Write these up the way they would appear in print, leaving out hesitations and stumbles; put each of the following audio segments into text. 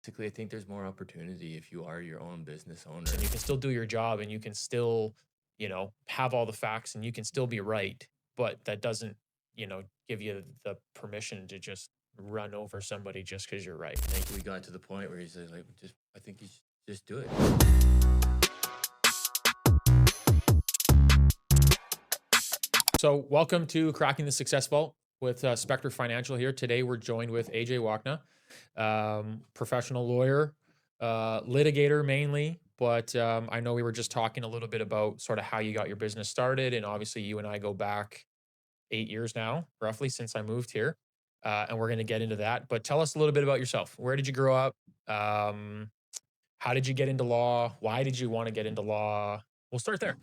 Basically, I think there's more opportunity if you are your own business owner. And you can still do your job and you can still, have all the facts and you can still be right, but that doesn't, give you the permission to just run over somebody just because you're right. I think we got to the point where he says, like, just I think you should just do it. So, welcome to Cracking the Success Vault with Spectre Financial here. Today, we're joined with AJ Wacha, professional lawyer, litigator mainly. But I know we were just talking a little bit about sort of how you got your business started. And obviously, you and I go back 8 years now, roughly, since I moved here. And we're going to get into that. But tell us a little bit about yourself. Where did you grow up? Um, how did you get into law? Why did you want to get into law? We'll start there.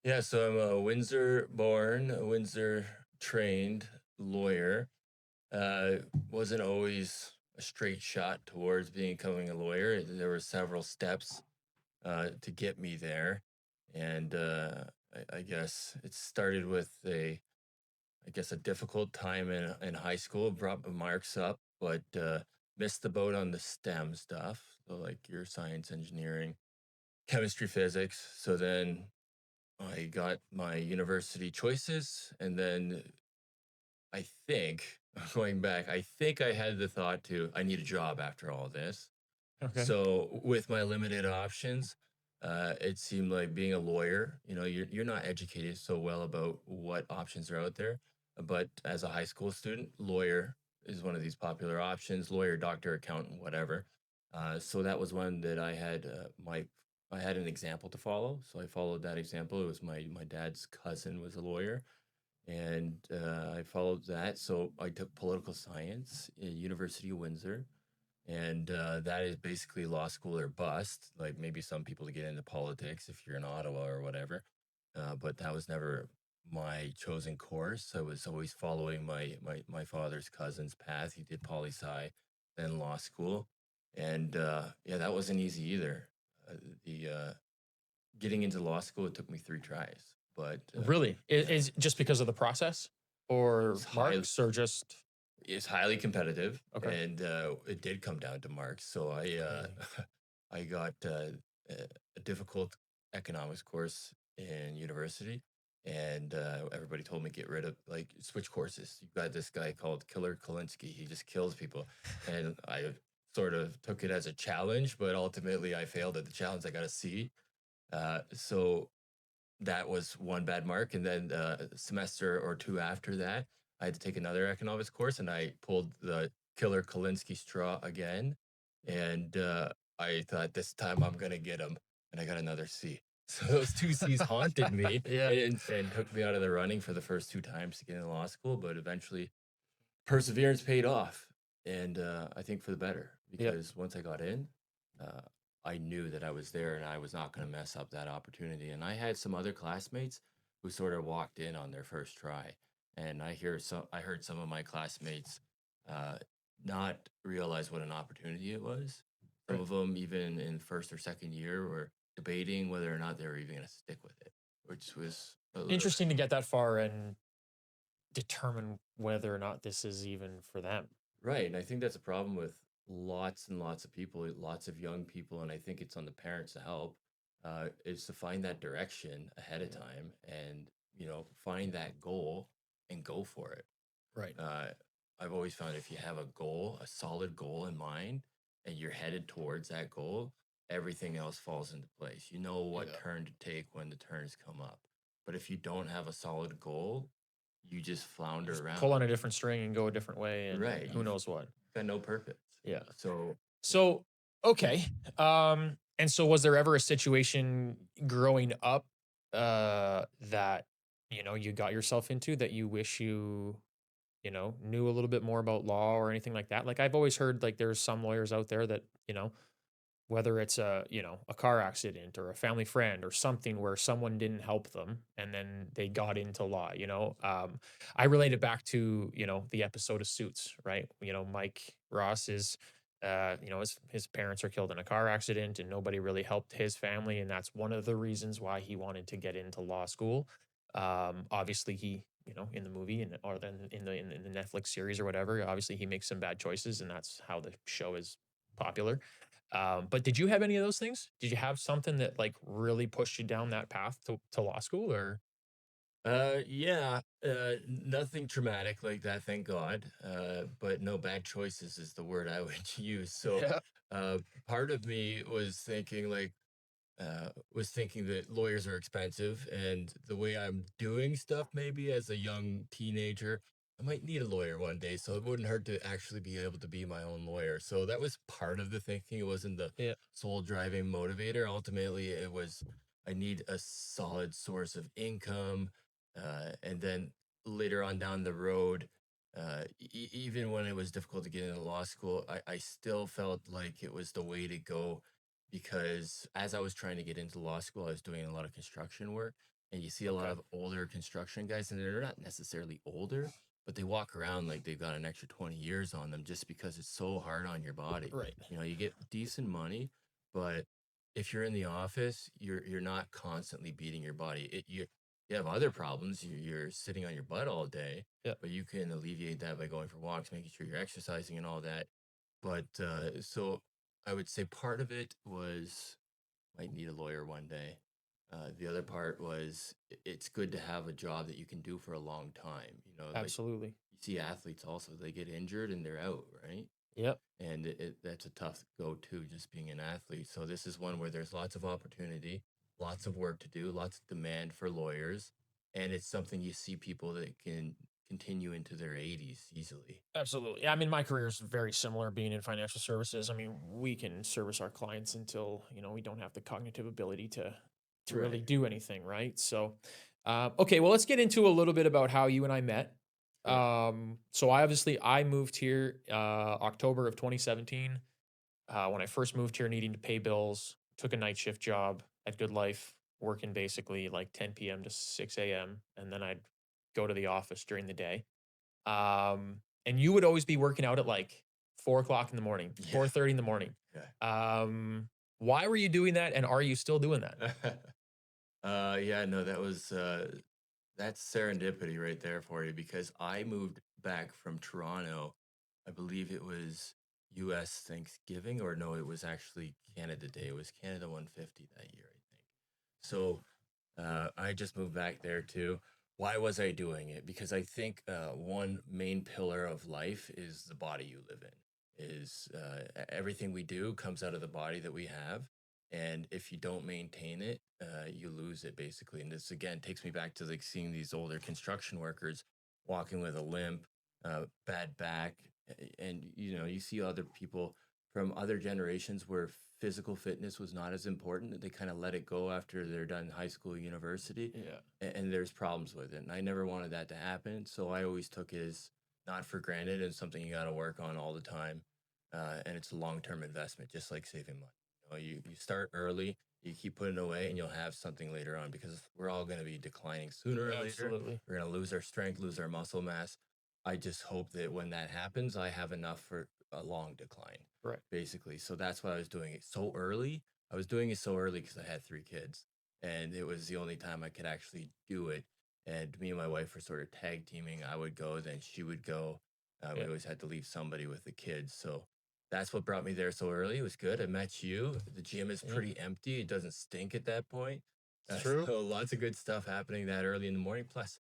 Yeah, so I'm a Windsor born, a Windsor trained lawyer. Uh, wasn't always a straight shot towards becoming a lawyer. There were several steps to get me there, and I guess it started with a difficult time in high school. Brought my marks up, but missed the boat on the STEM stuff. So like your science, engineering, chemistry, physics. So then I got my university choices, and then I think going back, I think I had the thought to I need a job after all this. Okay. So with my limited options, it seemed like being a lawyer, you're not educated so well about what options are out there. But as a high school student, lawyer is one of these popular options: lawyer, doctor, accountant, whatever. So that was one that I had an example to follow. So I followed that example. It was my dad's cousin was a lawyer, and I followed that. So I took political science at University of Windsor, and that is basically law school or bust. Like maybe some people to get into politics if you're in Ottawa or whatever, but that was never my chosen course. I was always following my father's cousin's path. He did poli sci, then law school, and yeah, that wasn't easy either. The Getting into law school, it took me 3 tries, but Really? yeah, Is just because of the process or it's high. marks or just It's highly competitive, okay. and it did come down to marks. So I Mm. I got a difficult economics course in university, and everybody told me get rid of like switch courses. You got this guy called Killer Kolinsky. He just kills people, and I sort of took it as a challenge, but ultimately I failed at the challenge. I got a C. So that was one bad mark. And then a semester or two after that, I had to take another economics course, and I pulled the Killer Kolinsky straw again. And I thought this time I'm going to get him. And I got another C. So those two C's haunted me Yeah. and took me out of the running for the first 2 times to get into law school. But eventually, perseverance paid off. And I think for the better, Yep. because once I got in, uh, I knew that I was there and I was not going to mess up that opportunity. And I had some other classmates who sort of walked in on their first try, and I heard some of my classmates uh, not realize what an opportunity it was. Some Right. of them, even in first or second year, were debating whether or not they were even going to stick with it, which was a little Interesting to get that far and determine whether or not this is even for them. right. And I think that's a problem with lots and lots of people, lots of young people. And I think it's on the parents to help, is to find that direction ahead of Yeah. time and, find that goal and go for it. Right. Uh, I've always found if you have a goal, a solid goal in mind, and you're headed towards that goal, everything else falls into place. You know what Yeah. turn to take when the turns come up. But if you don't have a solid goal, you just You flounder just pull around. on a different string and go a different way and Right. who You've knows what. got no purpose. Yeah. So So, okay. And so was there ever a situation growing up that you got yourself into that you wish you knew a little bit more about law or anything like that? Like I've always heard like there's some lawyers out there that, whether it's a car accident or a family friend or something where someone didn't help them and then they got into law. I relate it back to the episode of Suits, right? Mike Ross is his parents are killed in a car accident and nobody really helped his family, and that's one of the reasons why he wanted to get into law school. Obviously he in the movie and or then in the Netflix series or whatever, obviously he makes some bad choices and that's how the show is popular. But did you have any of those things? Did you have something that like really pushed you down that path to law school or? Yeah, nothing traumatic like that, thank God. But no bad choices is the word I would use. So, Yeah. uh, part of me was thinking that lawyers are expensive, and the way I'm doing stuff, maybe as a young teenager, I might need a lawyer one day. So it wouldn't hurt to actually be able to be my own lawyer. So that was part of the thinking. It wasn't the Yeah. sole driving motivator. Ultimately, it was I need a solid source of income, and then later on down the road. Even when it was difficult to get into law school, I still felt like it was the way to go because as I was trying to get into law school, I was doing a lot of construction work, and you see a lot Okay. of older construction guys, and they're not necessarily older, but they walk around like they've got an extra 20 years on them just because it's so hard on your body. Right. You know, you get decent money, but if you're in the office, you're not constantly beating your body. You have other problems. You're sitting on your butt all day, Yeah. but you can alleviate that by going for walks, making sure you're exercising and all that. But so I would say part of it was might need a lawyer one day. The other part was it's good to have a job that you can do for a long time. You know, like Absolutely. you see athletes also, they get injured and they're out, right? Yep. And that's a tough go to just being an athlete. So this is one where there's lots of opportunity, lots of work to do, lots of demand for lawyers. And it's something you see people that can continue into their 80s easily. Absolutely. Yeah, I mean, my career is very similar being in financial services. I mean, we can service our clients until, we don't have the cognitive ability to really Right. do anything, right? So, okay, well, let's get into a little bit about how you and I met. Sure. So I moved here October of 2017. When I first moved here, needing to pay bills, took a night shift job at Good Life, working basically like 10 p.m. to 6 a.m. And then I'd go to the office during the day. And you would always be working out at like 4 o'clock in the morning, Yeah. 4:30 in the morning. Um, why were you doing that? And are you still doing that? Yeah. Yeah, no, that's serendipity right there for you because I moved back from Toronto. I believe it was US Thanksgiving, or no, it was actually Canada Day. It was Canada 150 that year, I think. So I just moved back there too. Why was I doing it? Because I think one main pillar of life is the body you live in. Is everything we do comes out of the body that we have, and if you don't maintain it, you lose it basically. And this again takes me back to like seeing these older construction workers walking with a limp, bad back, and you see other people from other generations where physical fitness was not as important. They kind of let it go after they're done high school, university, Yeah. and there's problems with it. And I never wanted that to happen, so I always took it as not for granted and something you got to work on all the time. And it's a long-term investment, just like saving money. You start early, you keep putting away, and you'll have something later on because we're all going to be declining sooner or later. Absolutely. We're going to lose our strength, lose our muscle mass. I just hope that when that happens, I have enough for a long decline, Right. basically. So that's why I was doing it so early. I was doing it so early because I had three kids, and it was the only time I could actually do it. And me and my wife were sort of tag teaming. I would go, then she would go. We Yeah. always had to leave somebody with the kids. So that's what brought me there so early. It was good. I met you. The gym is Yeah. pretty empty. It doesn't stink at that point. It's true. So lots of good stuff happening that early in the morning. Plus,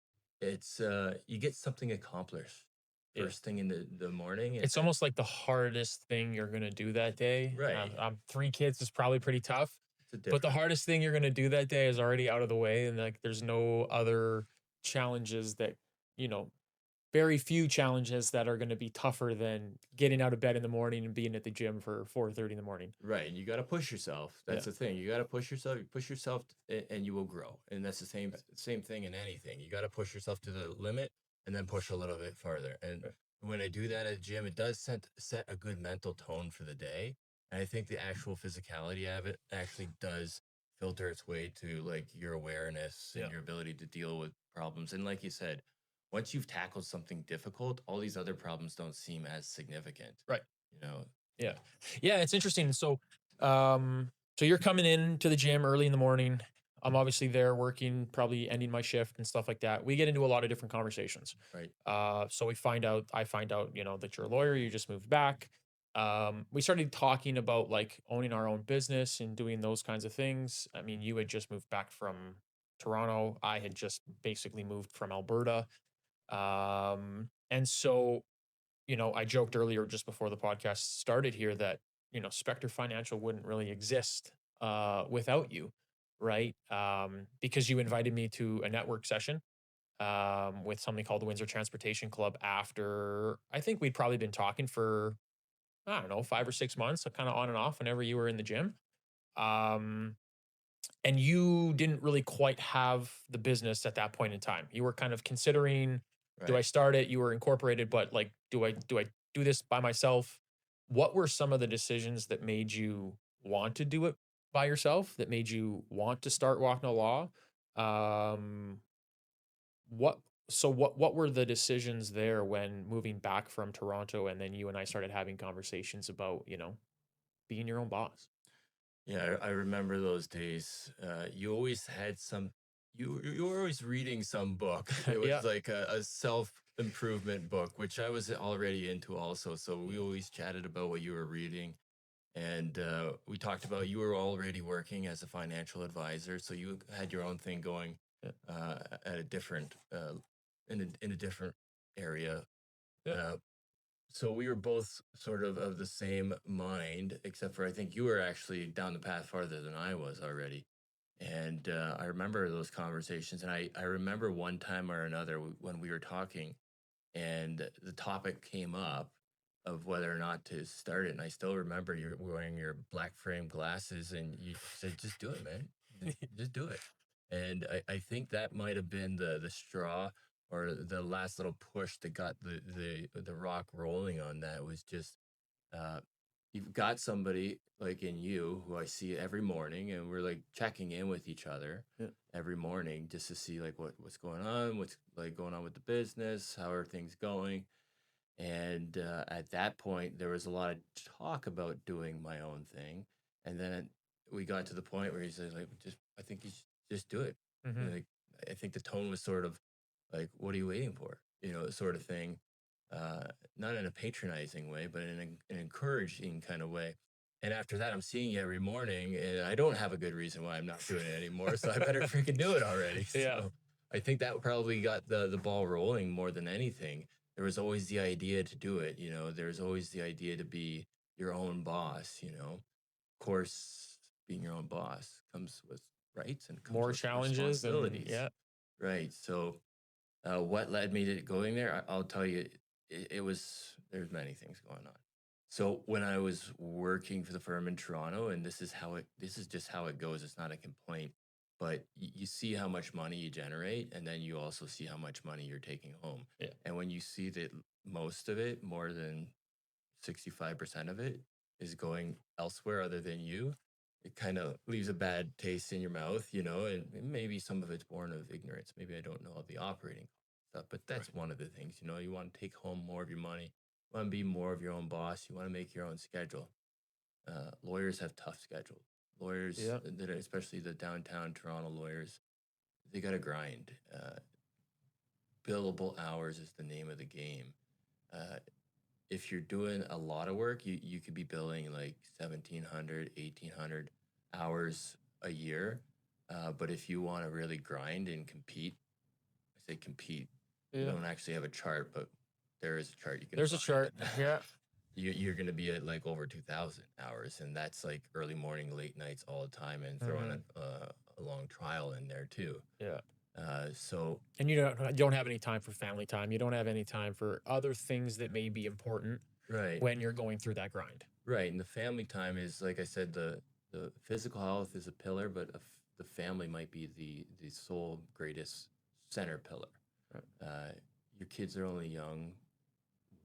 it's you get something accomplished Yeah. first thing in the morning. And It's almost like the hardest thing you're gonna do that day. right, Three kids is probably pretty tough, it's a but the different. hardest thing you're gonna do that day is already out of the way, and like there's no other challenges that you know very few challenges that are going to be tougher than getting out of bed in the morning and being at the gym for 4:30 in the morning. Right, you got to push yourself. Yeah. That's the thing. You got to push yourself. You push yourself, and you will grow. And that's the same thing in anything. You got to push yourself to the limit, and then push a little bit farther. And Right. when I do that at the gym, it does set a good mental tone for the day. And I think the actual physicality of it actually does filter its way to like your awareness Yeah. and your ability to deal with problems. And like you said, once you've tackled something difficult, all these other problems don't seem as significant. Right. You know, Yeah. Yeah, it's interesting. So you're coming in to the gym early in the morning. I'm obviously there working, probably ending my shift and stuff like that. We get into a lot of different conversations. right? So I find out, that you're a lawyer, you just moved back. We started talking about like owning our own business and doing those kinds of things. I mean, you had just moved back from Toronto. I had just basically moved from Alberta. And so, I joked earlier just before the podcast started here that, Spectre Financial wouldn't really exist without you, right? Because you invited me to a network session with something called the Windsor Transportation Club after I think we'd probably been talking for, I don't know, 5 or 6 months, so kind of on and off whenever you were in the gym. Um, and you didn't really quite have the business at that point in time. You were kind of considering, do I Right. start it? You were incorporated, but like, do I do this by myself? What were some of the decisions that made you want to do it by yourself? That made you want to start Wachna Law? Um, what what were the decisions there when moving back from Toronto and then you and I started having conversations about, being your own boss? Yeah, I remember those days. You always had some. You were always reading some book. It Yeah. was like a self improvement book, which I was already into also. So we always chatted about what you were reading, and we talked about you were already working as a financial advisor, so you had your own thing going Yeah. at a different in a different area. Yeah. Uh, so we were both sort of the same mind, except for I think you were actually down the path farther than I was already. And I remember those conversations, and I remember one time or another when we were talking, and the topic came up of whether or not to start it. And I still remember you wearing your black frame glasses, and you said, "Just do it, man. Just do it." And I think that might have been the straw or the last little push that got the rock rolling on that was just uh, you've got somebody like in you who I see every morning, and we're like checking in with each other Yeah. every morning just to see like what's going on, what's like going on with the business, how are things going. And at that point, there was a lot of talk about doing my own thing, and then we got to the point where he says like, just I think you should just do it. Hmm. And, like I think the tone was sort of like, what are you waiting for? Sort of thing. Uh, Not in a patronizing way, but in an encouraging kind of way. And after that, I'm seeing you every morning, and I don't have a good reason why I'm not doing it anymore. So I better freaking do it already. Yeah. So I think that probably got the ball rolling more than anything. There was always the idea to do it. There's always the idea to be your own boss. Of course, being your own boss comes with rights and comes More with challenges and responsibilities. yeah. Right. So what led me to going there? I'll tell you, it was there's many things going on. So when I was working for the firm in Toronto, and this is just how it goes. It's not a complaint, but you see how much money you generate, and then you also see how much money you're taking home. Yeah. And when you see that most of it, more than 65% of it, is going elsewhere other than you, it kind of leaves a bad taste in your mouth, and maybe some of it's born of ignorance. Maybe I don't know all the operating stuff, but Right. that's one of the things, you want to take home more of your money. You want to be more of your own boss. You want to make your own schedule. Lawyers have tough schedules. Lawyers, Yeah. especially the downtown Toronto lawyers, they got to grind. Billable hours is the name of the game. Uh, if you're doing a lot of work, you could be billing like 1,700, 1,800 hours a year. But if you want to really grind and compete, I say compete. We Yeah. don't actually have a chart, but there is a chart you can There's a find. chart. Yeah. You're going to be at like over 2,000 hours, and that's like early morning, late nights, all the time, and throwing Hmm. a long trial in there too. Yeah. So And you don't have any time for family time. You don't have any time for other things that may be important right, when you're going through that grind. right, and the family time is like I said, the physical health is a pillar, but the family might be the sole greatest center pillar. Right. Uh, your kids are only young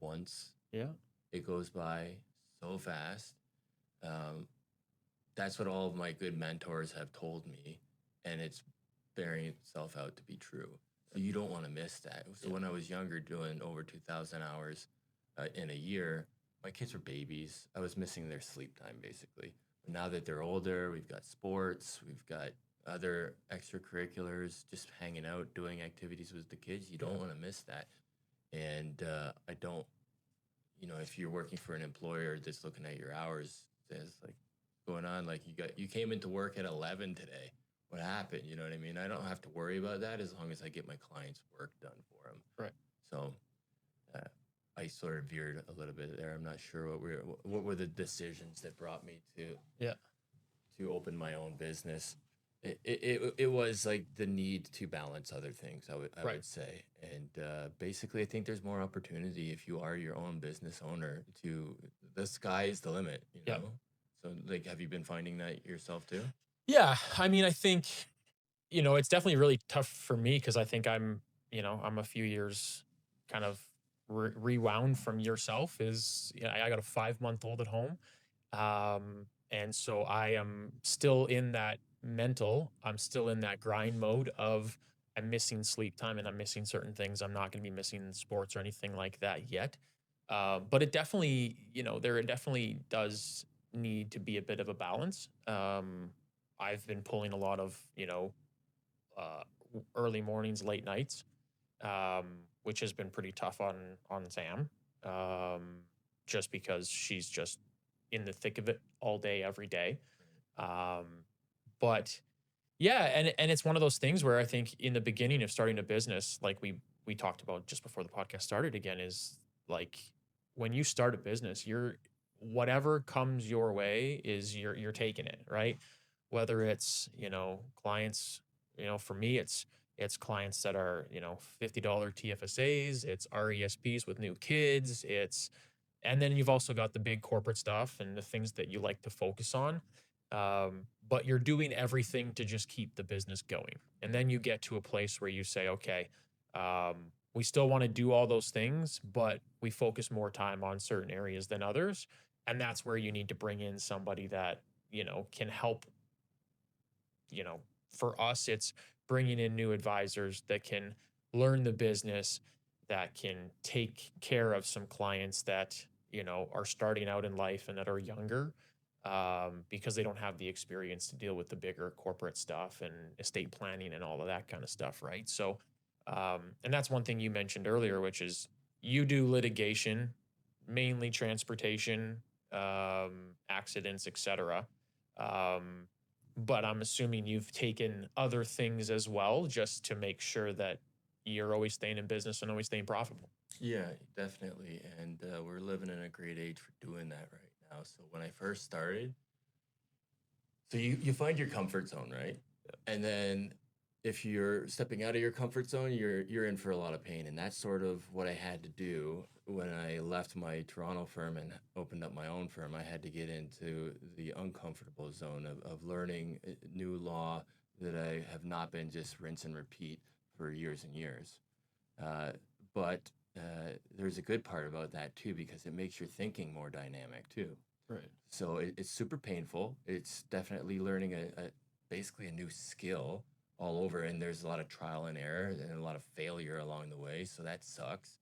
once. Yeah. It goes by so fast. Um, that's what all of my good mentors have told me, and it's bearing itself out to be true. So you don't want to miss that. So Yeah. when I was younger, doing over 2,000 hours in a year, my kids were babies. I was missing their sleep time basically. But now that they're older, we've got sports, we've got other extracurriculars, just hanging out, doing activities with the kids. You don't Yeah. want to miss that. And I don't if you're working for an employer that's looking at your hours, says like, going on, like you came into work at 11 today. What happened? You know what I mean? I don't have to worry about that as long as I get my client's work done for them. Right. So uh, I sort of veered a little bit there. I'm not sure what were the decisions that brought me Yeah. to open my own business. It was like the need to balance other things. I Right. would say, and basically, I think there's more opportunity if you are your own business owner. To the sky is the limit, you Yeah. know. So, like, have you been finding that yourself too? Yeah. I mean, I think, it's definitely really tough for me because I think I'm a few years kind of rewound from yourself. I got a 5-month-old at home. And so I am still in that I'm still in that grind mode of I'm missing sleep time and I'm missing certain things. I'm not going to be missing sports or anything like that yet. But it definitely, there definitely does need to be a bit of a balance. I've been pulling a lot of, uh, early mornings, late nights, which has been pretty tough on Sam, just because she's just in the thick of it all day, every day. Um, but yeah, and it's one of those things where I think in the beginning of starting a business, like we talked about just before the podcast started again, is like when you start a business, you're whatever comes your way is you're taking it, right? Whether it's, clients, for me it's clients that are, $50 TFSAs, it's RESPs with new kids, and then you've also got the big corporate stuff and the things that you like to focus on. But you're doing everything to just keep the business going. And then you get to a place where you say, okay, we still want to do all those things, but we focus more time on certain areas than others. And that's where you need to bring in somebody that, can help. you know, for us, it's bringing in new advisors that can learn the business, that can take care of some clients that, are starting out in life and that are younger, because they don't have the experience to deal with the bigger corporate stuff and estate planning and all of that kind of stuff. Right. So, and that's one thing you mentioned earlier, which is you do litigation, mainly transportation, accidents, etc. Um, but I'm assuming you've taken other things as well just to make sure that you're always staying in business and always staying profitable. Yeah, definitely. And we're living in a great age for doing that right now. So when I first started, so you find your comfort zone, right? And then if you're stepping out of your comfort zone, you're in for a lot of pain. And that's sort of what I had to do when I left my Toronto firm and opened up my own firm. I had to get into the uncomfortable zone of learning new law that I have not been just rinse and repeat for years and years. Uh, but there's a good part about that too, because it makes your thinking more dynamic too. Right. So it's super painful. It's definitely learning basically a new skill all over, and there's a lot of trial and error and a lot of failure along the way. So that sucks,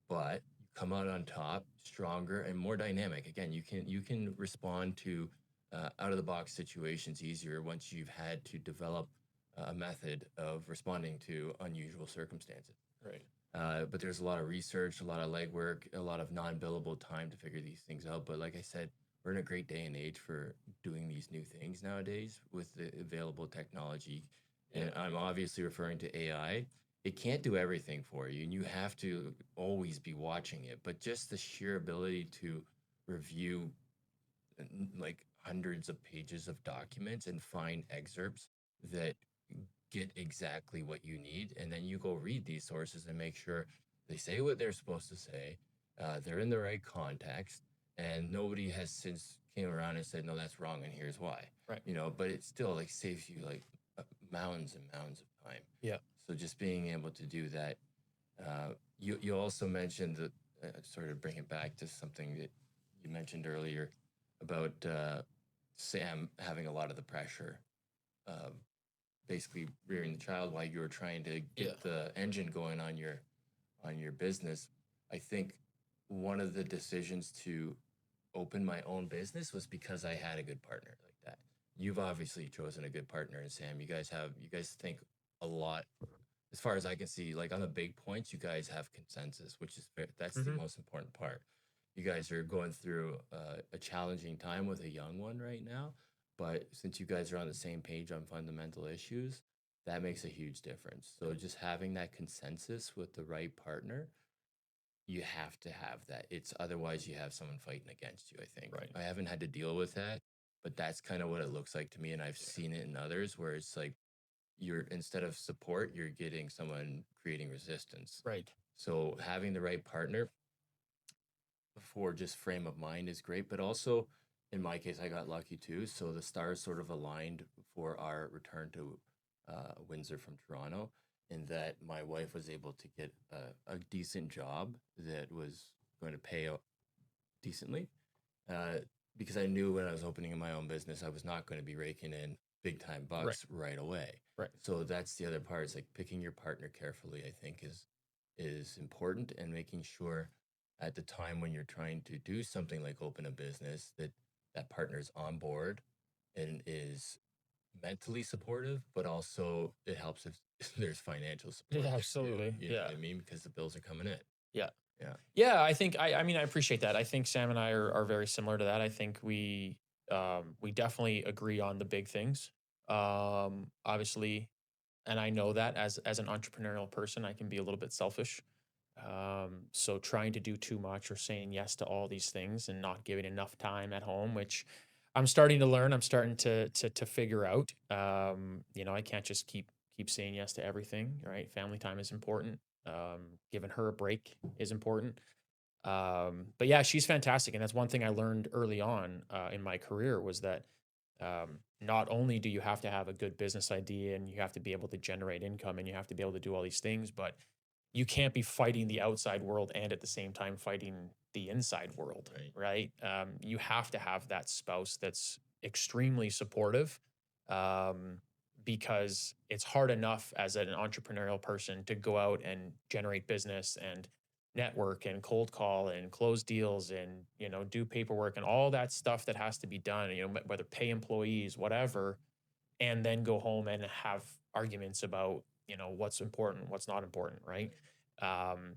but you come out on top, stronger and more dynamic. Again, you can respond to out of the box situations easier once you've had to develop a method of responding to unusual circumstances. Right. But there's a lot of research, a lot of legwork, a lot of non-billable time to figure these things out. But like I said, we're in a great day and age for doing these new things nowadays with the available technology. And Yeah. I'm obviously referring to AI. It can't do everything for you, and you have to always be watching it. But just the sheer ability to review like hundreds of pages of documents and find excerpts that get exactly what you need, and then you go read these sources and make sure they say what they're supposed to say, they're in the right context, and nobody has since came around and said no, that's wrong and here's why. Right. But it still like saves you like mounds and mounds of time. Yeah. So just being able to do that. You also mentioned that, sort of bring it back to something that you mentioned earlier about Sam having a lot of the pressure, uh, basically rearing the child while you were trying to Yeah. get the engine going on your business. I think one of the decisions to open my own business was because I had a good partner like that. You've obviously chosen a good partner in Sam. You guys think a lot. As far as I can see, like on the big points, you guys have consensus, which is that's the Hmm. most important part. you guys are going through a challenging time with a young one right now, but since you guys are on the same page on fundamental issues, that makes a huge difference. So just having that consensus with the right partner, you have to have that. It's otherwise you have someone fighting against you, I think. Right. I haven't had to deal with that, but that's kind of what it looks like to me. And I've seen it in others where it's like you're instead of support, you're getting someone creating resistance. Right. So having the right partner for just frame of mind is great, but also in my case, I got lucky too. So the stars sort of aligned for our return to Windsor from Toronto, in that my wife was able to get a decent job that was going to pay out decently. Uh, because I knew when I was opening my own business, I was not going to be raking in big time Right. bucks right away. Right. So that's the other part. Is like picking your partner carefully. I think is important, and making sure at the time when you're trying to do something like open a business that that partner's on board and is mentally supportive, but also it helps if there's financial support Yeah, there too. absolutely. You know Yeah. what I mean? Because the bills are coming in. Yeah. Yeah. Yeah, I think I mean I appreciate that. I think Sam and I are very similar to that. I think we definitely agree on the big things. Obviously, and I know that as an entrepreneurial person, I can be a little bit selfish. So trying to do too much or saying yes to all these things and not giving enough time at home, which I'm starting to learn, I'm starting to figure out. You know, I can't just keep saying yes to everything, right? Family time is important. Giving her a break is important. But yeah, she's fantastic, and that's one thing I learned early on in my career was that not only do you have to have a good business idea and you have to be able to generate income and you have to be able to do all these things, but you can't be fighting the outside world and at the same time fighting the inside world, Right. right? You have to have that spouse that's extremely supportive, um, because it's hard enough as an entrepreneurial person to go out and generate business and network and cold call and close deals and do paperwork and all that stuff that has to be done, whether pay employees, whatever, and then go home and have arguments about what's important, what's not important, right?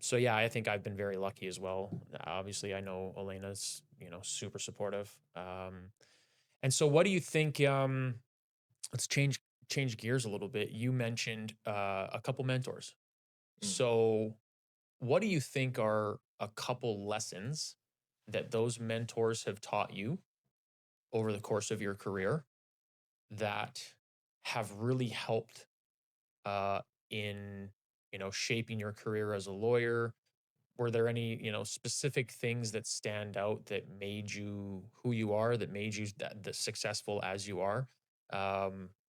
So yeah, I think I've been very lucky as well. Obviously I know Elena's super supportive. And so what do you think, let's change gears a little bit. You mentioned a couple mentors. Mhm. So what do you think are a couple lessons that those mentors have taught you over the course of your career that have really helped uh, in shaping your career as a lawyer? Were there any specific things that stand out that made you who you are, that made you the successful as you are?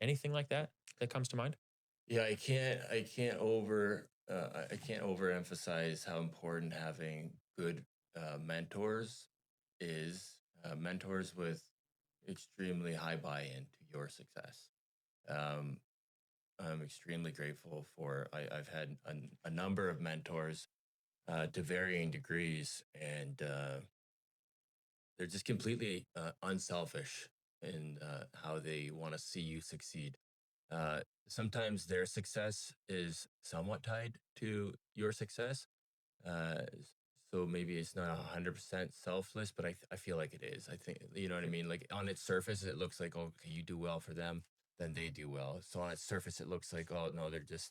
Anything like that that comes to mind? Yeah, I can't overemphasize how important having good mentors is. Mentors with extremely high buy-in to your success. Um, I'm extremely grateful for. I've had a number of mentors to varying degrees, and they're just completely unselfish in how they want to see you succeed. Sometimes their success is somewhat tied to your success. Uh, so maybe it's not 100% selfless, but I feel like it is. I think, you know what I mean? Like on its surface, it looks like, oh, okay, you do well for them, then they do well. So on its surface, it looks like, oh, no, they're just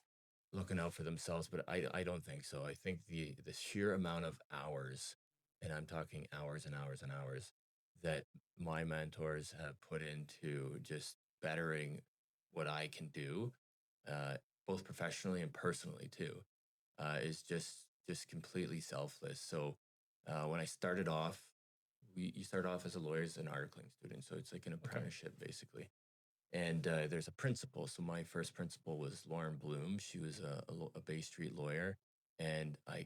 looking out for themselves. But I don't think so. I think the sheer amount of hours, and I'm talking hours and hours and hours, that my mentors have put into just bettering what I can do, uh, both professionally and personally too, is just completely selfless. So when I started off, you start off as a lawyer as an articling student, so it's like an Okay. apprenticeship basically. And there's a principal. So my first principal was Lauren Bloom. She was a Bay Street lawyer, and I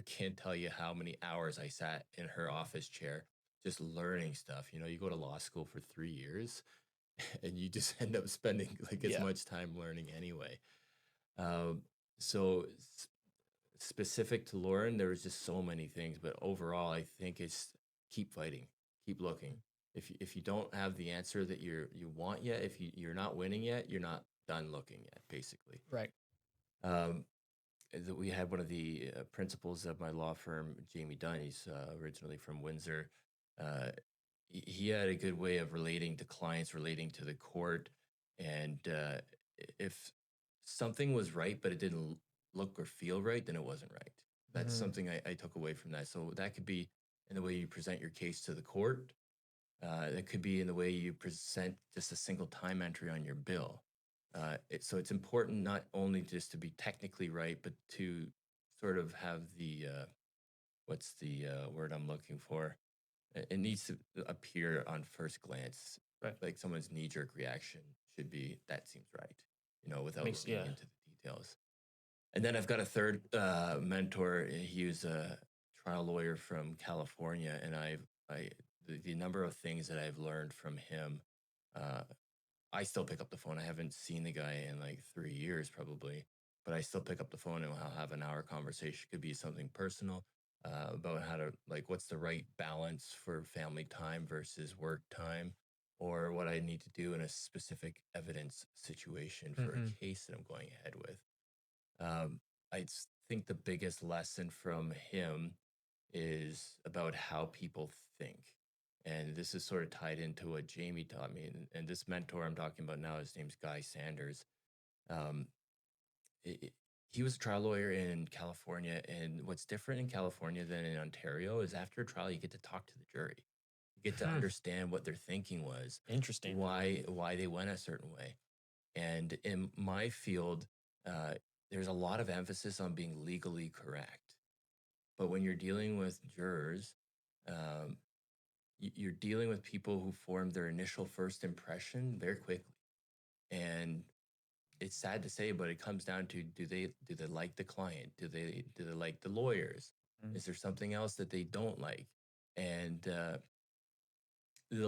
can't tell you how many hours I sat in her office chair just learning stuff. You know, you go to law school for 3 years, and you just end up spending like as Yeah. much time learning anyway. Um, so specific to Lauren, there was just so many things, but overall, I think it's keep fighting, keep looking. If you don't have the answer that you want yet, if you're not winning yet, you're not done looking yet, basically. Right. Um, we had one of the principals of my law firm, Jamie Dunn. He's originally from Windsor. Uh, he had a good way of relating to clients, relating to the court, and if something was right but it didn't look or feel right, then it wasn't right. That's Mhm. something I took away from that. So that could be in the way you present your case to the court. It could be in the way you present just a single time entry on your bill. So it's important not only just to be technically right, but to sort of have the what's the word I'm looking for? It needs to appear on first glance, Right. like someone's knee jerk reaction should be that seems right, without Makes looking yeah. into the details. And then I've got a third mentor. He was a trial lawyer from California, and I the number of things that I've learned from him. Uh, I still pick up the phone. I haven't seen the guy in like 3 years probably, but I still pick up the phone and I'll have an hour conversation. Could be something personal about how to like what's the right balance for family time versus work time, or what I need to do in a specific evidence situation for Mhm. a case that I'm going ahead with. Um, think the biggest lesson from him is about how people think. And this is sort of tied into what Jamie taught me. And this mentor I'm talking about now, his name's Guy Sanders. Um, he was a trial lawyer in California. And what's different in California than in Ontario is after a trial, you get to talk to the jury. You get to Hmm. understand what their thinking was, Interesting. why they went a certain way. And in my field, uh, there's a lot of emphasis on being legally correct. But when you're dealing with jurors, um, you're dealing with people who form their initial first impression very quickly. And it's sad to say, but it comes down to do they like the client? Do they like the lawyers? Mm. Is there something else that they don't like? And the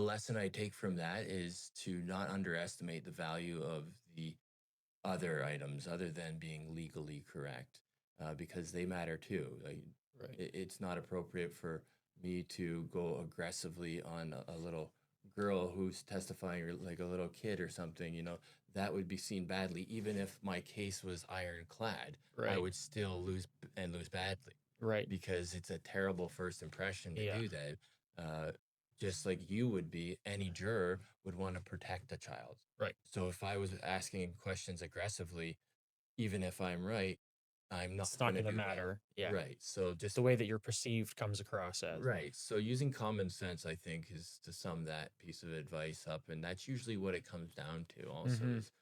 lesson I take from that is to not underestimate the value of the other items other than being legally correct, because they matter too. Like, Right. it's not appropriate for me to go aggressively on a little girl who's testifying or like a little kid or something. That would be seen badly. Even if my case was ironclad, I Right. would still lose badly Right. because it's a terrible first impression to Yeah. do that. Uh, just like you would be, any juror would want to protect a child. Right. So if I was asking questions aggressively, even if I'm right, I'm not It's not going to going to do well. matter. Yeah. Right. So The just way that you're perceived comes across as. right. So using common sense, I think, is to sum that piece of advice up. And that's usually what it comes down to also Hmm. is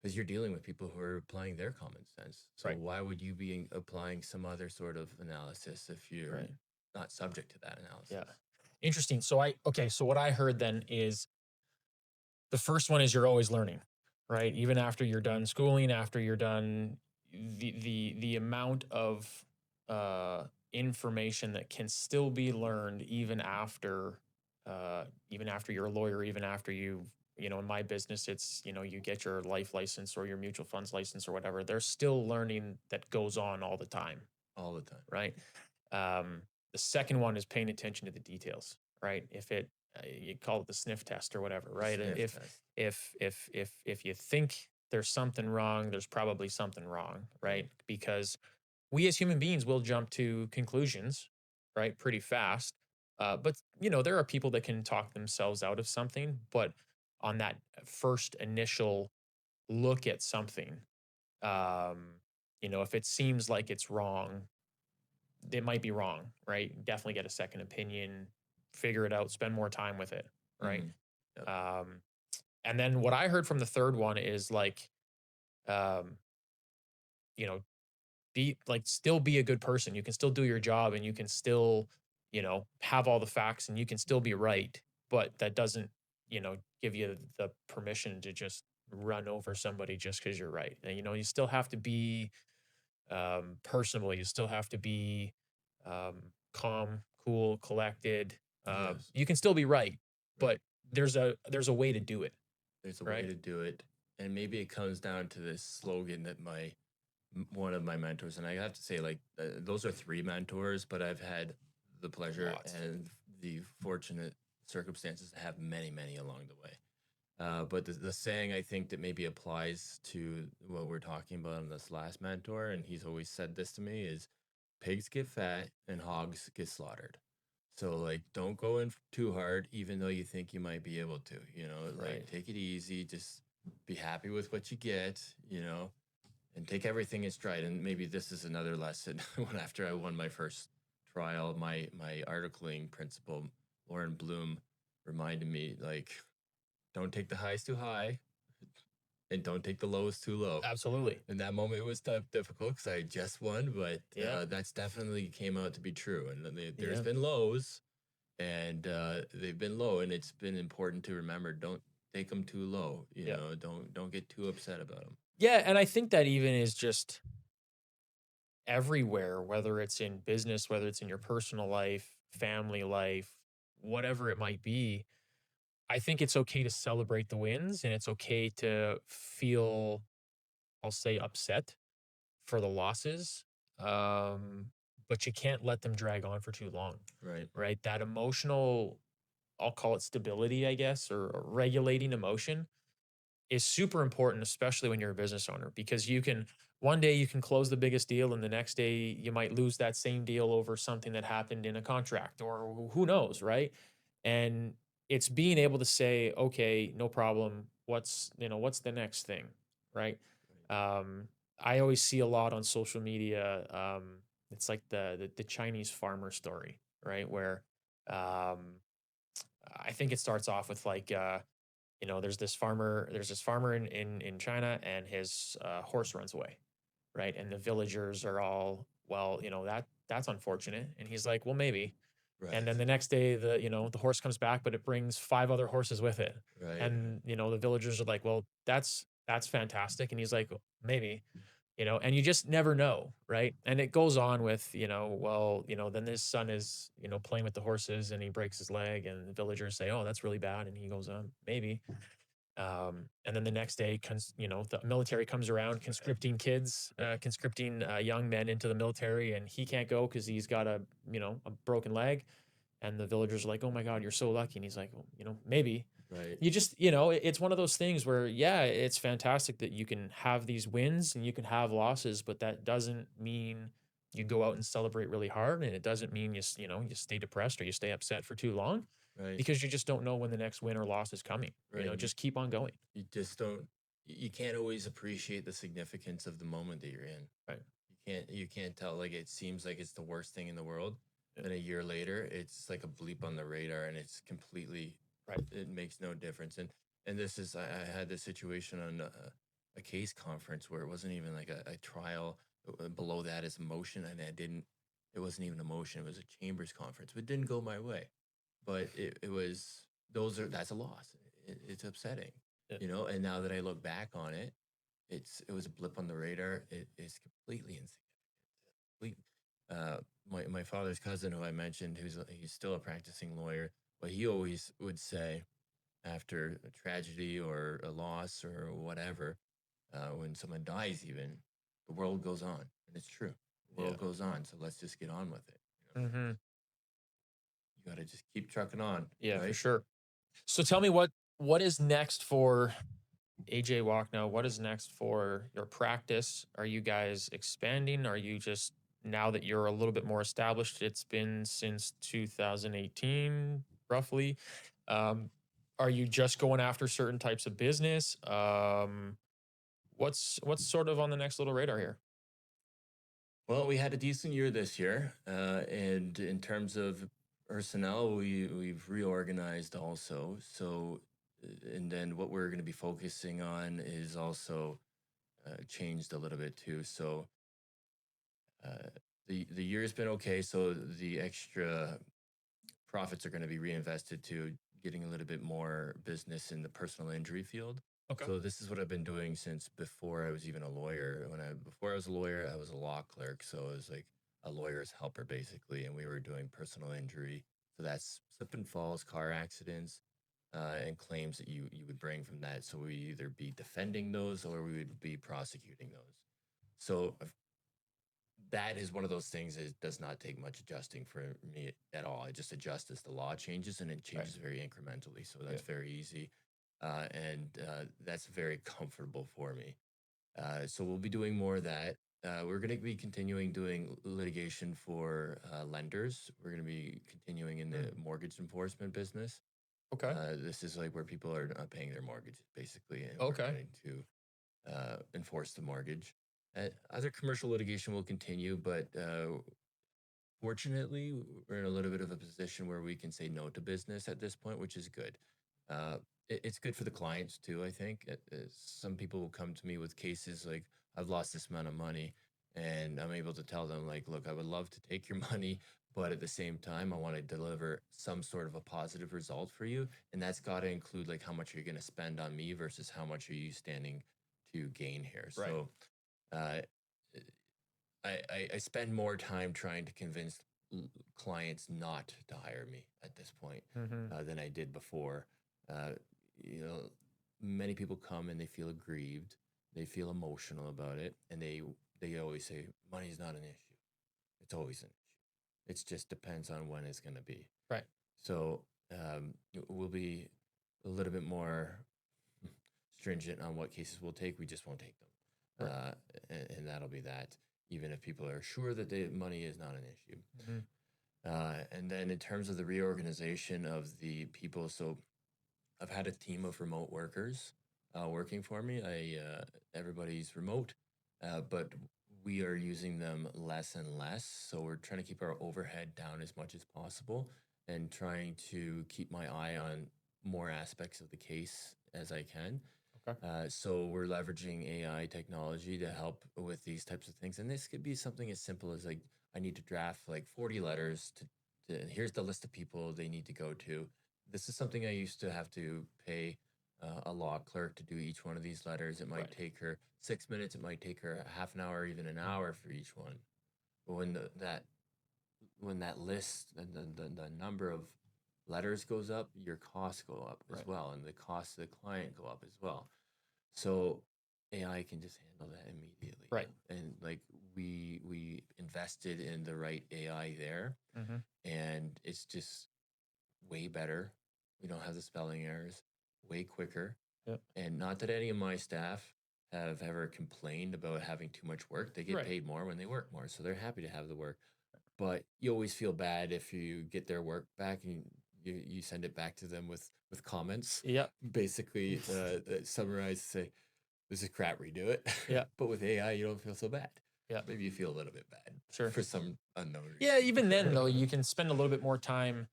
because you're dealing with people who are applying their common sense. So Right. why would you be applying some other sort of analysis if you're Right. not subject to that Yeah. analysis? Interesting. Okay. So what I heard then is the first one is you're always learning, right? Even after you're done schooling, after you're done, the amount of uh, information that can still be learned even after you're a lawyer, even after in my business, it's you get your life license or your mutual funds license or whatever. There's still learning that goes on all the time, All the time. right? Um, the second one is paying attention to the details, right? If it you call it the sniff test or whatever, The right? sniff test. If you think there's something wrong, there's probably something wrong, Right. right? Because we as human beings will jump to conclusions, right, pretty fast. But there are people that can talk themselves out of something, but on that first initial look at something, um, if it seems like it's wrong, it might be wrong, right? Definitely get a second opinion, figure it out, spend more time with it, right? Hmm. Yep. Um, and then what I heard from the third one is like, um, you know, be like, still be a good person. You can still do your job and you can still, have all the facts and you can still be right. But that doesn't, give you the permission to just run over somebody just because you're right. And, you still have to be personable. You still have to be um, calm, cool, collected. Yes. You can still be right, Right. but there's a way to do it, There's a way right? to do it. And maybe it comes down to this slogan that one of my mentors, and I have to say, like, those are three mentors, but I've had the pleasure Lots. and the fortunate circumstances to have many, many along the way. But the saying I think that maybe applies to what we're talking about in this last mentor, and he's always said this to me, is pigs get fat and hogs get slaughtered. So like, don't go in too hard, even though you think you might be able to. Like, Right. take it easy. Just be happy with what you get. And take everything in stride. And maybe this is another lesson. When after I won my first trial, my articling principal, Lauren Bloom, reminded me, like, don't take the highs too high and don't take the lows too low. Absolutely. In that moment, it was tough, difficult because I just won, but Yeah. that's definitely came out to be true. And there's Yeah. been lows, and they've been low, and it's been important to remember, don't take them too low. Yeah. Don't get too upset about them. Yeah, and I think that even is just everywhere, whether it's in business, whether it's in your personal life, family life, whatever it might be. I think it's okay to celebrate the wins and it's okay to feel, I'll say, upset for the losses. Um, but you can't let them drag on for too long, Right. right? That emotional, I'll call it stability, I guess, or regulating emotion is super important, especially when you're a business owner, because you can one day you can close the biggest deal and the next day you might lose that same deal over something that happened in a contract or who knows, right? And it's being able to say, okay, no problem. What's the next thing, right? Um, I always see a lot on social media. It's like the Chinese farmer story, right? Where um, I think it starts off with like there's this farmer in China and his horse runs away, right? And the villagers are all, well, that's unfortunate. And he's like, well, maybe. And Right. then the next day, the horse comes back, but it brings five other horses with it. Right. And the villagers are like, well, that's fantastic. And he's like, "Well, maybe." And you just never know, right? And it goes on with, well, then his son is, playing with the horses and he breaks his leg, and the villagers say, oh, that's really bad. And he goes, maybe. And then the next day, the military comes around conscripting kids, conscripting young men into the military, and he can't go because he's got a broken leg. And the villagers are like, "Oh my God, you're so lucky." And he's like, well, maybe. Right. You just, it's one of those things where, yeah, it's fantastic that you can have these wins and you can have losses, but that doesn't mean you go out and celebrate really hard, and it doesn't mean you stay depressed or you stay upset for too long, Right. because you just don't know when the next win or loss is coming. Right. You, Just keep on going. you just don't. You can't always appreciate the significance of the moment that you're in. Right. You can't tell, like, it seems like it's the worst thing in the world. Yeah. Then a year later, it's like a bleep on the radar, and it's completely, Right. it makes no difference. And this is, I had this situation on a case conference where it wasn't even like a trial. Below that is emotion, and it wasn't even emotion. It was a chambers conference, but it didn't go my way. But it was, that's a loss. It's upsetting, Yeah. and now that I look back on it, it was a blip on the radar. It is completely insignificant. My father's cousin, who I mentioned, he's still a practicing lawyer, but he always would say, after a tragedy or a loss or whatever, when someone dies, even, the world goes on, and it's true. The Yeah. world goes on, so let's just get on with it. Hmm. You got to just keep trucking on, Yeah, for right? sure. So tell me what is next for AJ Wacha? What is next for your practice? Are you guys expanding? Are you just, now that you're a little bit more established, it's been since 2018, roughly. Um, are you just going after certain types of business? What's sort of on the next little radar here? Well, we had a decent year this year, and in terms of personnel, we've reorganized also. So, and then what we're going to be focusing on is also changed a little bit too. So, uh, the year's been okay. So the extra profits are going to be reinvested to getting a little bit more business in the personal injury field. Okay. So this is what I've been doing since before I was even a lawyer. Before I was a lawyer, I was a law clerk, so I was like a lawyer's helper basically, and we were doing personal injury. So that's slip and falls, car accidents, and claims that you would bring from that. So we either be defending those or we would be prosecuting those. So that is one of those things that does not take much adjusting for me at all. I just adjust as the law changes, and it Right. changes very incrementally. So Yeah. that's very easy. and that's very comfortable for me. So we'll be doing more of that. We're going to be continuing doing litigation for lenders. We're going to be continuing in Mm, the mortgage enforcement business. okay. This is like where people are not paying their mortgages, basically, and we're Okay. going to enforce the mortgage. Other commercial litigation will continue, but fortunately, we're in a little bit of a position where we can say no to business at this point, which is good. Uh, it's good for the clients too, I think. Some people will come to me with cases like, I've lost this amount of money, and I'm able to tell them, like, look, I would love to take your money, but at the same time, I want to deliver some sort of a positive result for you. And that's got to include, like, how much are you going to spend on me versus how much are you standing to gain here. Right. So, uh, I spend more time trying to convince clients not to hire me at this point Hmm. than I did before. Uh, you know, many people come and they feel aggrieved, they feel emotional about it, and they always say money's not an issue. It's always an issue. It just depends on when it's going to be. Right. So we'll be a little bit more stringent on what cases we'll take. We just won't take them, Right. and that'll be that. Even if people are sure that the money is not an issue. Hmm. And then in terms of the reorganization of the people, so I've had a team of remote workers working for me. Everybody's remote, but we are using them less and less. So we're trying to keep our overhead down as much as possible and trying to keep my eye on more aspects of the case as I can. Okay. So we're leveraging AI technology to help with these types of things, and this could be something as simple as like I need to draft like 40 letters and here's the list of people they need to go to. This is something I used to have to pay a law clerk to do each one of these letters. It might Right. take her 6 minutes. It might take her a half an hour, even an hour for each one. But when that list and the number of letters goes up, your costs go up as Right. well, and the costs of the client go up as well. So AI can just handle that immediately. Right. And like we invested in the right AI there, Hmm. and it's just way better. We don't have the spelling errors, way quicker. Yep. And not that any of my staff have ever complained about having too much work. They get Right. paid more when they work more, so they're happy to have the work. But you always feel bad if you get their work back and you send it back to them with comments, Yep. basically that summarize, say, this is crap, redo it. Yeah. But with AI, you don't feel so bad. Yeah. Maybe you feel a little bit bad Sure. for some unknown Yeah. reason. Even then, though, you can spend a little bit more time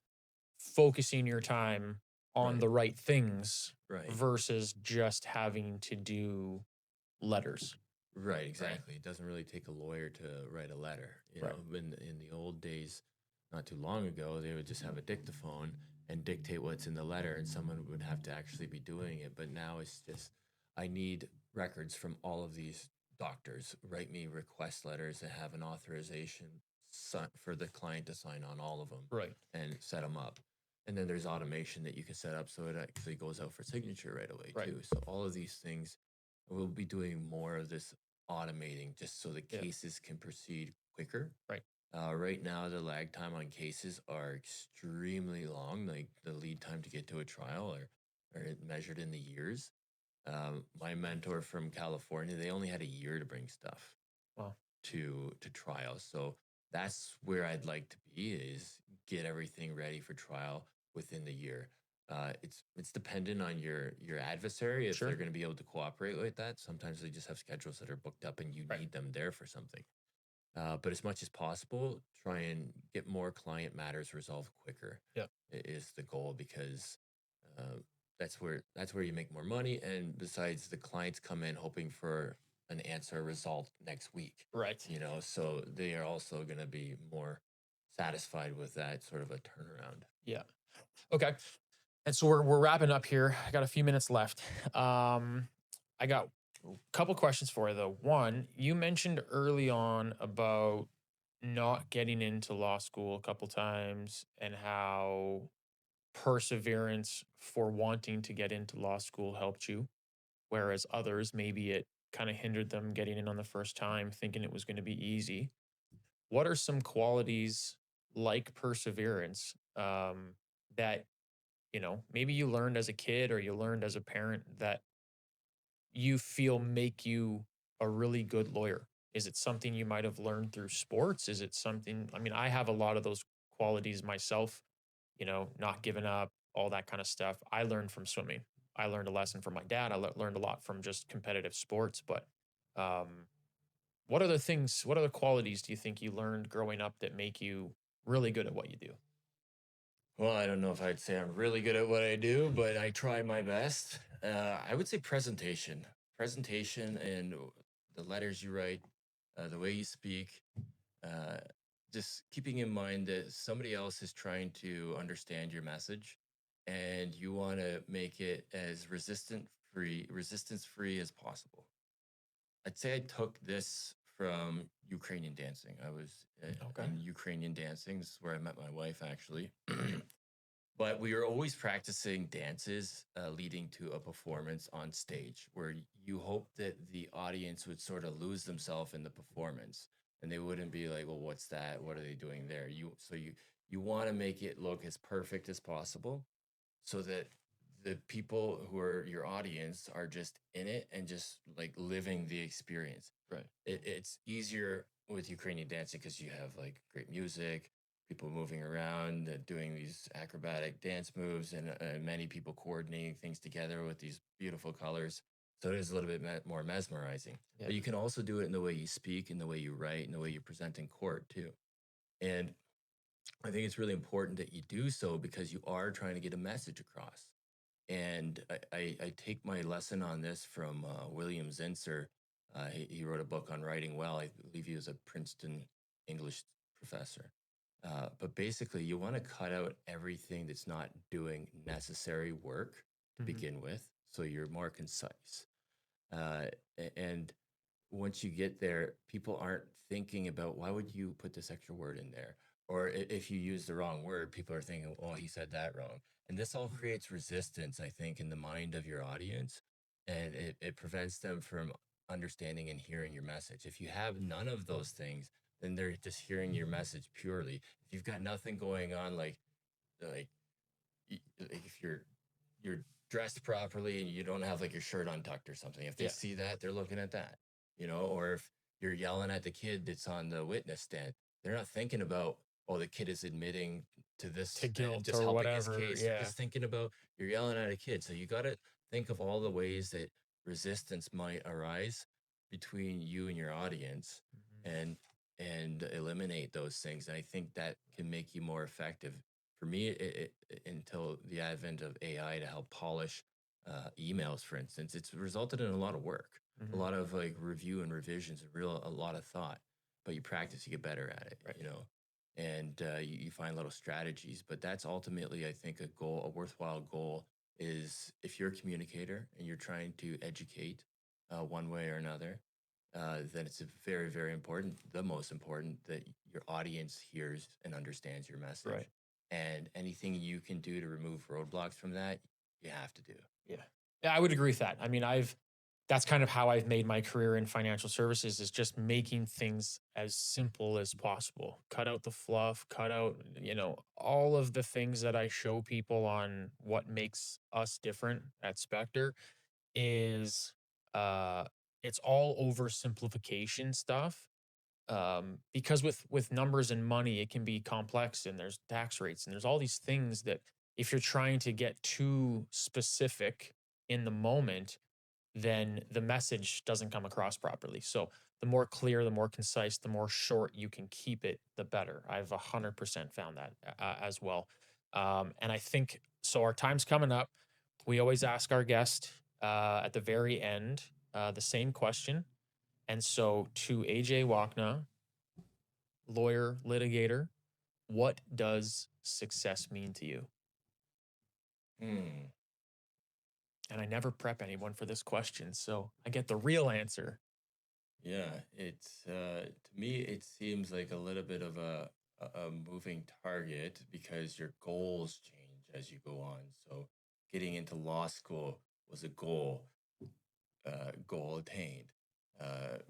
focusing your time on Right, the right things right, versus just having to do letters. right, Right. exactly. It doesn't really take a lawyer to write a letter. Right. In the old days, not too long ago, they would just have a dictaphone and dictate what's in the letter, and someone would have to actually be doing it. But now it's just, I need records from all of these doctors. Write me request letters that have an authorization for the client to sign on all of them Right. and set them up. And then there's automation that you can set up so it actually goes out for signature right away Right. too. So all of these things, we'll be doing more of this automating just so the Yeah. cases can proceed quicker. Right. Right now, the lag time on cases are extremely long. Like the lead time to get to a trial are measured in the years. My mentor from California, they only had a year to bring stuff Well. to trial. So that's where I'd like to be, is get everything ready for trial within the year. It's dependent on your adversary if they're Sure. going to be able to cooperate with that. Sometimes they just have schedules that are booked up and you Right. need them there for something. But as much as possible, try and get more client matters resolved quicker Yeah. is the goal, because uh, that's where you make more money. And besides, the clients come in hoping for an answer result next week, Right. so they are also going to be more satisfied with that sort of a turnaround. Yeah. Okay. And so we're wrapping up here. I got a few minutes left. I got a couple questions for you though. One, you mentioned early on about not getting into law school a couple times and how perseverance for wanting to get into law school helped you, whereas others maybe it kind of hindered them getting in on the first time, thinking it was going to be easy. What are some qualities like perseverance that maybe you learned as a kid or you learned as a parent that you feel make you a really good lawyer? Is it something you might have learned through sports? Is it something, I mean, I have a lot of those qualities myself, not giving up, all that kind of stuff. I learned from swimming. I learned a lesson from my dad. I learned a lot from just competitive sports. But um, what other qualities do you think you learned growing up that make you really good at what you do? Well, I don't know if I'd say I'm really good at what I do, but I try my best. I would say presentation, and the letters you write, the way you speak, uh, just keeping in mind that somebody else is trying to understand your message, and you want to make it as resistance free as possible. I'd say I took this from Ukrainian dancing. I was Okay. in Ukrainian dancing. This is where I met my wife, actually. But we were always practicing dances leading to a performance on stage where you hope that the audience would sort of lose themselves in the performance and they wouldn't be like, well, what's that? What are they doing there? You want to make it look as perfect as possible so that the people who are your audience are just in it and just like living the experience. Right. It's easier with Ukrainian dancing because you have like great music, people moving around, doing these acrobatic dance moves, and many people coordinating things together with these beautiful colors. So it is a little bit more mesmerizing. Yeah. But you can also do it in the way you speak, in the way you write, in the way you present in court too. And I think it's really important that you do so because you are trying to get a message across. And I take my lesson on this from William Zinsser. He wrote a book on writing well. I believe he was a Princeton English professor. But basically, you want to cut out everything that's not doing necessary work to Hmm. begin with, so you're more concise. Uh, and once you get there, people aren't thinking about why would you put this extra word in there? Or if you use the wrong word, people are thinking, oh, he said that wrong. And this all creates resistance, I think, in the mind of your audience. And it prevents them from understanding and hearing your message. If you have none of those things, then they're just hearing your message purely. If you've got nothing going on, like like if you're dressed properly and you don't have like your shirt untucked or something. If they Yeah. see that, they're looking at that, or if you're yelling at the kid that's on the witness stand, they're not thinking about, oh, the kid is admitting to To this and guilt just or helping his whatever. case. They're Yeah. just thinking about you're yelling at a kid. So you got to think of all the ways that resistance might arise between you and your audience Mhm. and eliminate those things. And I think that can make you more effective. For me, until the advent of AI to help polish emails, for instance, it's resulted in a lot of work, a Mhm. lot of like review and revisions, a lot of thought. But you practice, you get better at it, Right. and you find little strategies. But that's ultimately, I think, a goal, a worthwhile goal, is if you're a communicator and you're trying to educate one way or another, then it's very, very important, the most important, that your audience hears and understands your Right. message. And anything you can do to remove roadblocks from that, you have to do. Yeah. Yeah, I would agree with that. I mean, that's kind of how I've made my career in financial services is just making things as simple as possible. Cut out the fluff, cut out, all of the things that I show people on what makes us different at Spectre is uh it's all oversimplification stuff. Because with numbers and money, it can be complex and there's tax rates and there's all these things that if you're trying to get too specific in the moment, then the message doesn't come across properly. So the more clear, the more concise, the more short you can keep it, the better. I've 100% found that as well. And I think so. Our time's coming up. We always ask our guest at the very end the same question. And so to AJ Wachna, lawyer, litigator, what does success mean to you? Hmm. And I never prep anyone for this question, so I get the real answer. Yeah, it's to me, it seems like a little bit of a moving target because your goals change as you go on. So getting into law school was a goal attained.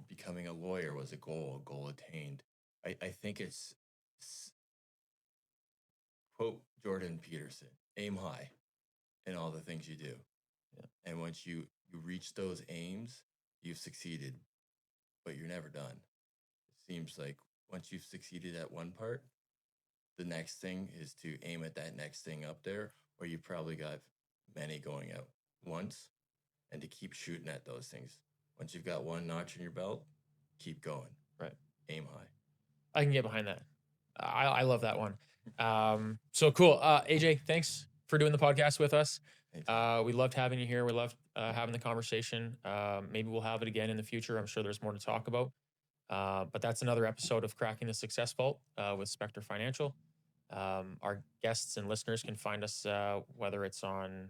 Becoming a lawyer was a goal attained. I think it's quote Jordan Peterson, aim high. in all the things you do. Yeah. And once you reach those aims, you've succeeded, but you're never done. It seems like once you've succeeded at one part, the next thing is to aim at that next thing up there, or you probably got many going out once, and to keep shooting at those things. Once you've got one notch in your belt, keep going. Right. Aim high. I can get behind that. I love that one. So cool. AJ, thanks for doing the podcast with us. Anytime. We loved having you here. We loved having the conversation. Maybe we'll have it again in the future. I'm sure there's more to talk about. But that's another episode of Cracking the Success Vault with Spectre Financial. Our guests and listeners can find us whether it's on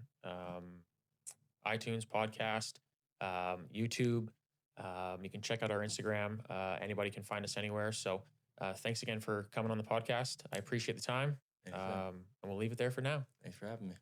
iTunes podcast, YouTube. You can check out our Instagram. Anybody can find us anywhere. So thanks again for coming on the podcast. I appreciate the time. Anytime. And we'll leave it there for now. Thanks for having me.